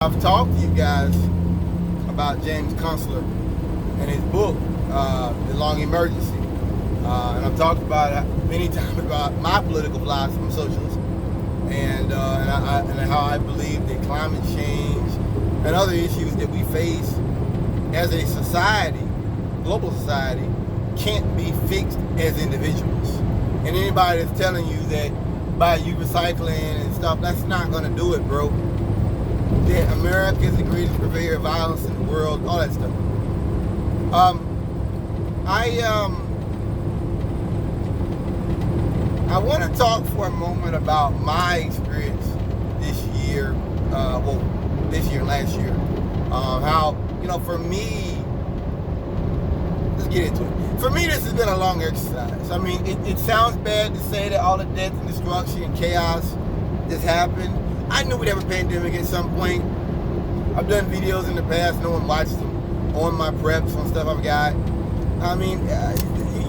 I've talked to you guys about James Kunstler and his book, The Long Emergency. And I've talked about many times about my political philosophy. I'm socialist. And how I believe that climate change and other issues that we face as a society, global society, can't be fixed as individuals. And anybody that's telling you that by you recycling and stuff, that's not going to do it, bro. That America is the greatest purveyor of violence in the world, all that stuff. I want to talk for a moment about my experience this year, this year and last year. How, for me, let's get into it. For me, this has been a long exercise. I mean, it sounds bad to say that all the death and destruction and chaos that's happened. I knew we'd have a pandemic at some point. I've done videos in the past, no one watched them, on my preps, on stuff I've got. I mean,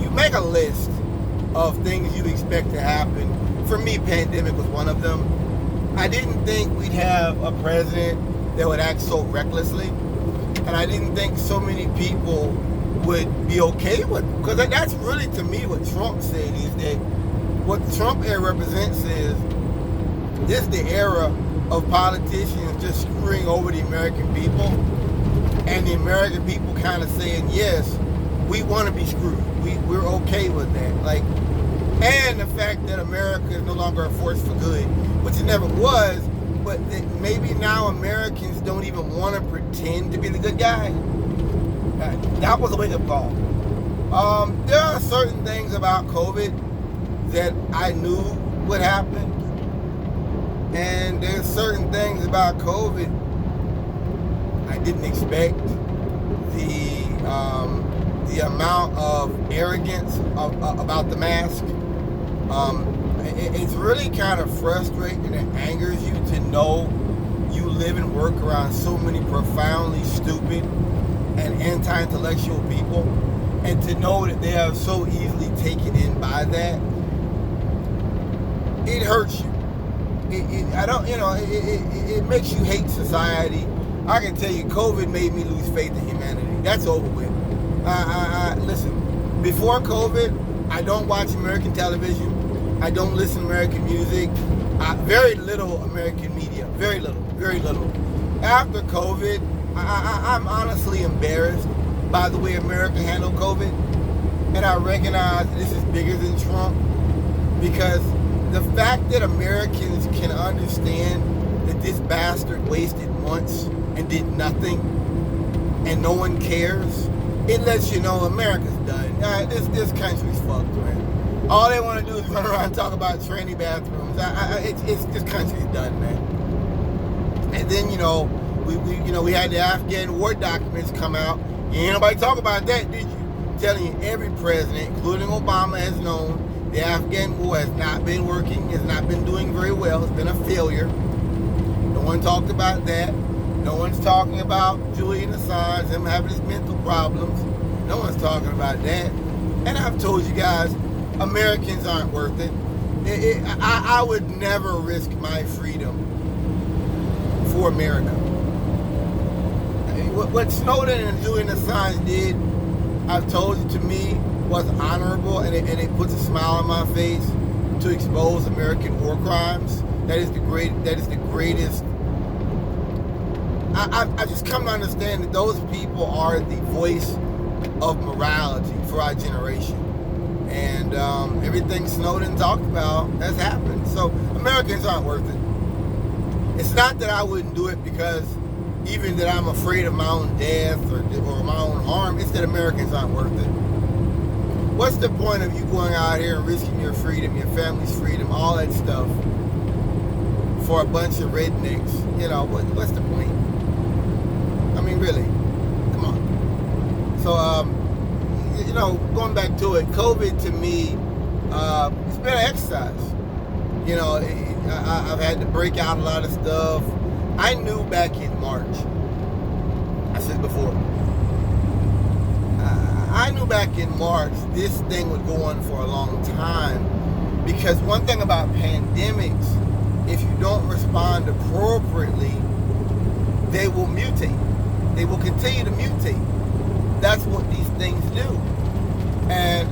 you make a list of things you expect to happen. For me, pandemic was one of them. I didn't think we'd have a president that would act so recklessly. And I didn't think so many people would be okay with it. Because that's really, to me, what Trump said, is that what the Trump era represents is this is the era of politicians just screwing over the American people, and the American people kind of saying, yes, we want to be screwed. We're okay with that. And the fact that America is no longer a force for good, which it never was, but that maybe now Americans don't even want to pretend to be the good guy. That was a wake-up call. There are certain things about COVID that I knew would happen. And there's certain things about COVID I didn't expect. The amount of arrogance about the mask. It's really kind of frustrating and angers you to know you live and work around so many profoundly stupid and anti-intellectual people, and to know that they are so easily taken in by that. It hurts you. It makes you hate society. I can tell you, COVID made me lose faith in humanity. That's over with. Listen, before COVID, I don't watch American television. I don't listen to American music. Very little American media. Very little. After COVID, I'm honestly embarrassed by the way America handled COVID. And I recognize this is bigger than Trump, because the fact that Americans can understand that this bastard wasted months and did nothing and no one cares, it lets you know America's done. This country's fucked, man. All they want to do is run around and talk about tranny bathrooms. This country's done, man. And then, we had the Afghan war documents come out. Ain't nobody talk about that, did you? I'm telling you, every president, including Obama, has known the Afghan war has not been working, has not been doing very well, it's been a failure. No one talked about that. No one's talking about Julian Assange, him having his mental problems. No one's talking about that. And I've told you guys, Americans aren't worth it. I would never risk my freedom for America. What Snowden and Julian Assange did, I've told you, to me, was honorable, and it puts a smile on my face to expose American war crimes. That is the greatest. I just come to understand that those people are the voice of morality for our generation. And everything Snowden talked about has happened. So Americans aren't worth it. It's not that I wouldn't do it because even that I'm afraid of my own death or my own harm. It's that Americans aren't worth it. What's the point of you going out here and risking your freedom, your family's freedom, all that stuff for a bunch of rednecks? What's the point? I mean, really, come on. So, going back to it, COVID to me, it's been an exercise. I've had to break out a lot of stuff. I knew back in March, I said before, I knew back in March this thing would go on for a long time, because one thing about pandemics, if you don't respond appropriately, they will mutate. They will continue to mutate. That's what these things do. And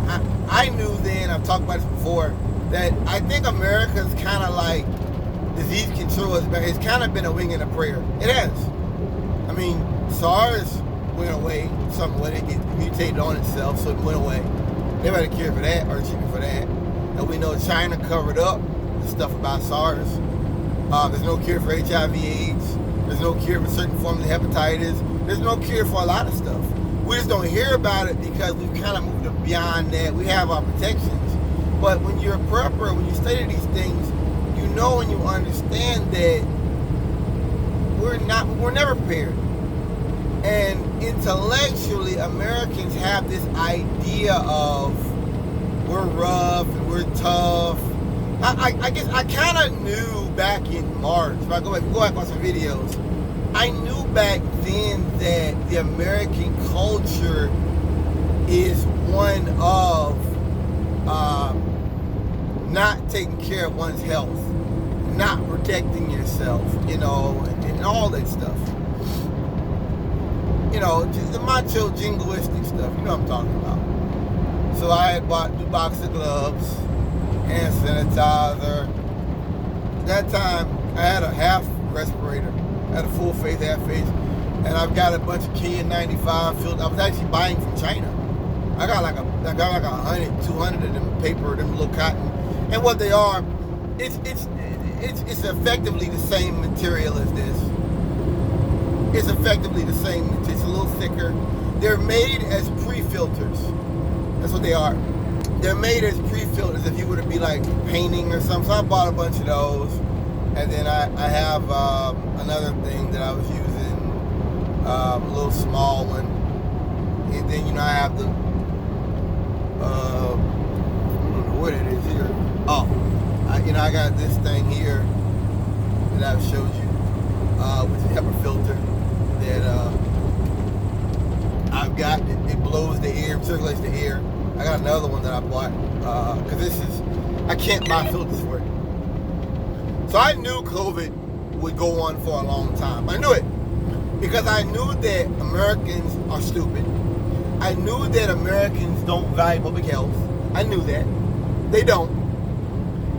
I knew then, I've talked about this before, that I think America's kind of like disease control it's kind of been a wing and a prayer. It has. I mean, SARS went away somewhat. It mutated on itself, so it went away. They had a cure for that or a treatment for that. And we know China covered up the stuff about SARS. There's no cure for HIV/AIDS. There's no cure for certain forms of hepatitis. There's no cure for a lot of stuff. We just don't hear about it because we've kind of moved beyond that. We have our protections. But when you're a prepper, when you study these things, you know and you understand that we're never prepared. And intellectually, Americans have this idea of we're rough and we're tough. I guess I kind of knew back in March, if I go back on some videos, I knew back then that the American culture is one of not taking care of one's health, not protecting yourself, and all that stuff. Just the macho jingoistic stuff, you know what I'm talking about. So I had bought 2 boxes of gloves, hand sanitizer. At that time, I had a half respirator. I had a full face, half face. And I've got a bunch of KN95 filled. I was actually buying from China. I got like 100, 200 of them paper, them little cotton. And what they are, it's effectively the same material as this. It's effectively the same. It's a little thicker. They're made as pre-filters. That's what they are. They're made as pre-filters if you were to be like painting or something. So I bought a bunch of those. And then I have another thing that I was using, a little small one. And then, I have the, I don't know what it is here. Oh, I got this thing here that I've showed you, which is a HEPA filter that I've got. It blows the air, circulates the air. I got another one that I bought, because I can't buy filters for it. So I knew COVID would go on for a long time. I knew it because I knew that Americans are stupid. I knew that Americans don't value public health. I knew that. They don't.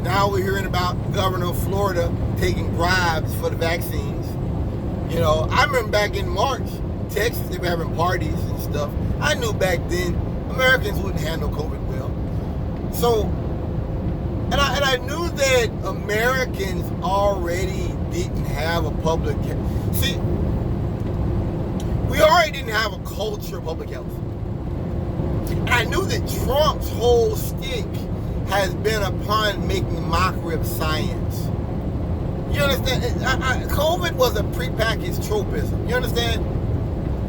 Now we're hearing about the governor of Florida taking bribes for the vaccines. I remember back in March, Texas, they were having parties and stuff. I knew back then Americans wouldn't handle COVID well. So, and I knew that Americans already didn't have a public health. See, we already didn't have a culture of public health. And I knew that Trump's whole stick has been upon making mockery of science. You understand? COVID was a prepackaged tropism. You understand?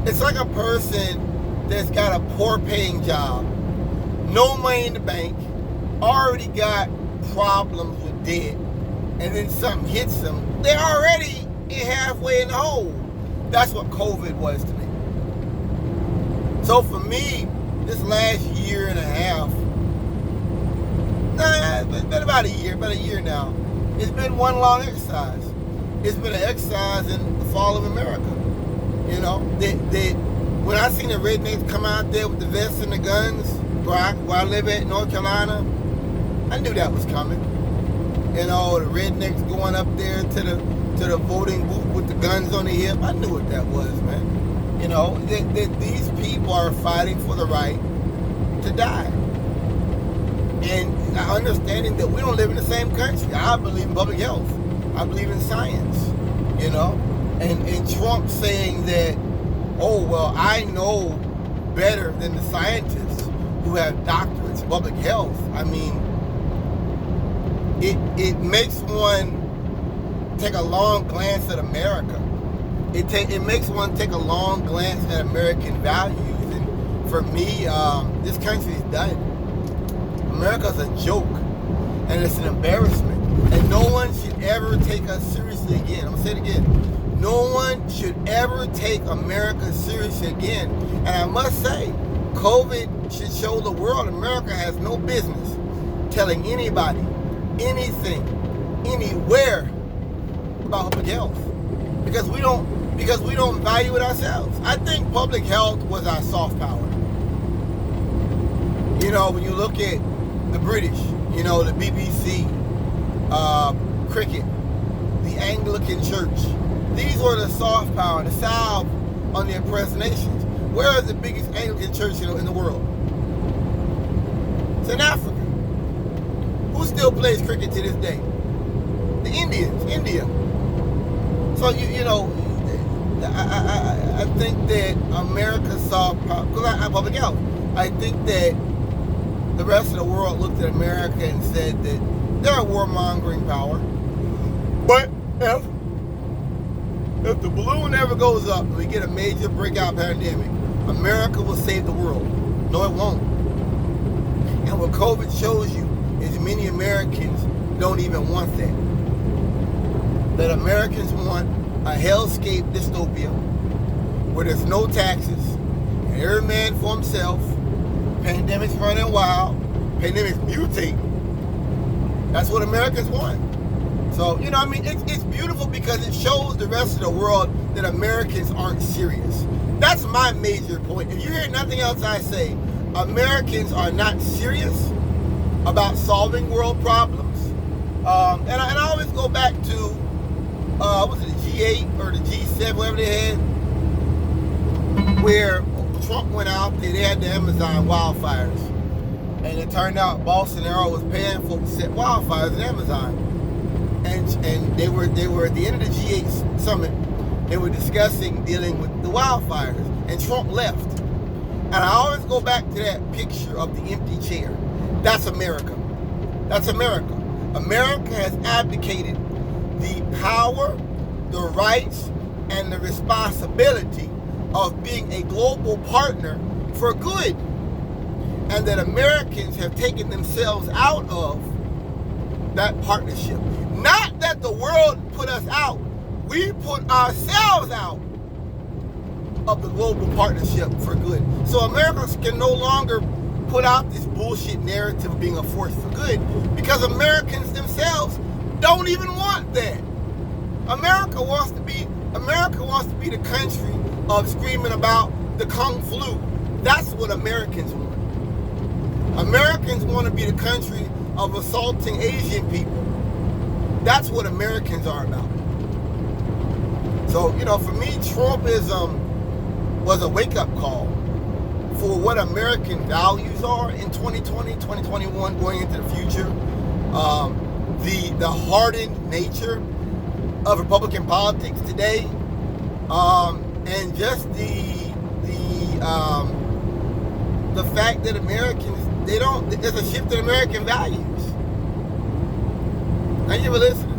It's like a person that's got a poor paying job, no money in the bank, already got problems with debt, and then something hits them, they're already halfway in the hole. That's what COVID was to me. So for me, this last year and a half, it's been about a year now, it's been one long exercise. It's been an exercise in the fall of America. When I seen the rednecks come out there with the vests and the guns, where I live at, North Carolina, I knew that was coming. The rednecks going up there to the voting booth with the guns on their hip. I knew what that was, man. That these people are fighting for the right to die. And understanding that we don't live in the same country. I believe in public health. I believe in science. And Trump saying that, oh, well, I know better than the scientists who have doctorates in public health. I mean, it makes one take a long glance at America. It makes one take a long glance at American values. And for me, this country is done. America's a joke, and it's an embarrassment. And no one should ever take us seriously again. I'm gonna say it again. No one should ever take America seriously again. And I must say, COVID should show the world America has no business telling anybody anything, anywhere about public health. Because we don't because we don't value it ourselves. I think public health was our soft power. You know, when you look at the British, you know, the BBC, cricket, the Anglican Church, these were the soft power, the salve on the oppressed nations. Where is the biggest Anglican church in the world? It's in Africa. Who still plays cricket to this day? The Indians, India. So you know, I think that America's soft power, because I public health. I think that the rest of the world looked at America and said that they're a warmongering power. But if the balloon ever goes up and we get a major breakout pandemic, America will save the world. No, it won't. And what COVID shows you is many Americans don't even want that. That Americans want a hellscape dystopia where there's no taxes, and every man for himself, pandemics running wild, pandemics mutate. That's what Americans want. So, you know, I mean, it's beautiful because it shows the rest of the world that Americans aren't serious. That's my major point. If you hear nothing else I say, Americans are not serious about solving world problems. And I always go back to, was it the G8 or the G7, whatever they had, where Trump went out there, they had the Amazon wildfires. And it turned out Bolsonaro was paying folks to set wildfires in Amazon. And they were at the end of the G8 summit, they were discussing dealing with the wildfires. And Trump left. And I always go back to that picture of the empty chair. That's America. That's America. America has abdicated the power, the rights, and the responsibility of being a global partner for good. And that Americans have taken themselves out of that partnership. Not that the world put us out. We put ourselves out of the global partnership for good. So Americans can no longer put out this bullshit narrative of being a force for good because Americans themselves don't even want that. America wants to be the country of screaming about the Kung flu. That's what Americans want. Americans want to be the country of assaulting Asian people. That's what Americans are about. So, you know, for me, Trumpism was a wake-up call for what American values are in 2020, 2021, going into the future. The hardened nature of Republican politics today, and just the fact that Americans, there's a shift in American values. Thank you for listening.